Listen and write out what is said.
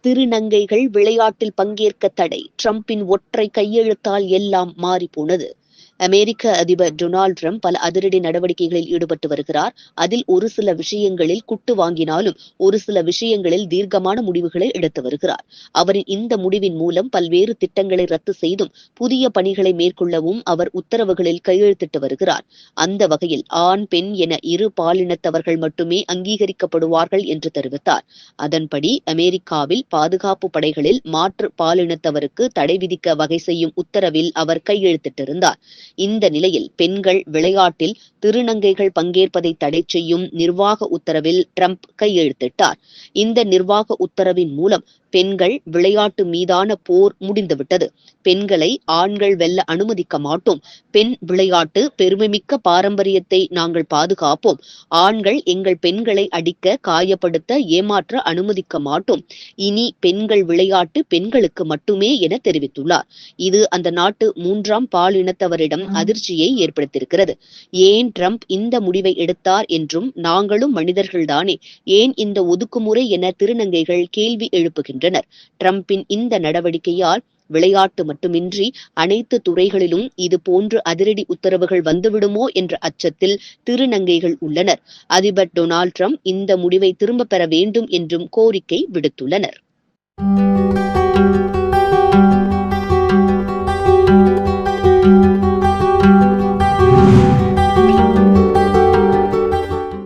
திருநங்கைகள் விளையாட்டில் பங்கேற்க தடை. டிரம்பின் ஒற்றை கையெழுத்தால் எல்லாம் மாறிப்போனது. அமெரிக்க அதிபர் டொனால்ட் ட்ரம்ப் பல அதிரடி நடவடிக்கைகளில் ஈடுபட்டு வருகிறார். அதில் ஒரு சில விஷயங்களில் குட்டு வாங்கினாலும் ஒரு சில விஷயங்களில் தீர்க்கமான முடிவுகளை எடுத்து வருகிறார். அவரின் இந்த முடிவின் மூலம் பல்வேறு திட்டங்களை ரத்து செய்தும் புதிய பணிகளை மேற்கொள்ளவும் அவர் உத்தரவுகளில் கையெழுத்திட்டு வருகிறார். அந்த வகையில் ஆண், பெண் என இரு பாலினத்தவர்கள் மட்டுமே அங்கீகரிக்கப்படுவார்கள் என்று தெரிவித்தார். அதன்படி அமெரிக்காவில் பாதுகாப்பு படைகளில் மாற்று பாலினத்தவருக்கு தடை விதிக்க வகை செய்யும் உத்தரவில் அவர் கையெழுத்திட்டிருந்தார். இந்த நிலையில் பெண்கள் விளையாட்டில் திருநங்கைகள் பங்கேற்பதை தடை செய்யும் நிர்வாக உத்தரவில் ட்ரம்ப் கையெழுத்திட்டார். இந்த நிர்வாக உத்தரவின் மூலம் பெண்கள் விளையாட்டு மீதான போர் முடிந்துவிட்டது. பெண்களை ஆண்கள் வெல்ல அனுமதிக்க மாட்டோம். பெண் விளையாட்டு பெருமைமிக்க பாரம்பரியத்தை நாங்கள் பாதுகாப்போம். ஆண்கள் எங்கள் பெண்களை அடிக்க, காயப்படுத்த, ஏமாற்ற அனுமதிக்க மாட்டோம். இனி பெண்கள் விளையாட்டு பெண்களுக்கு மட்டுமே என தெரிவித்துள்ளார். இது அந்த நாட்டு மூன்றாம் பாலினத்தவரிடம் அதிர்ச்சியை ஏற்படுத்தியிருக்கிறது. ஏன் ட்ரம்ப் இந்த முடிவை எடுத்தார் என்றும், நாங்களும் மனிதர்கள்தானே, ஏன் இந்த ஒதுக்குமுறை என திருநங்கைகள் கேள்வி எழுப்புகின்றனர். ட்ரம்பின் இந்த நடவடிக்கையால் விளையாட்டு மட்டுமின்றி அனைத்து துறைகளிலும் இது போன்று அதிரடி உத்தரவுகள் வந்துவிடுமோ என்ற அச்சத்தில் திருநங்கைகள் உள்ளனர். அதிபர் டொனால்ட் ட்ரம்ப் இந்த முடிவை திரும்பப் பெற வேண்டும் என்றும் கோரிக்கை விடுத்துள்ளனர்.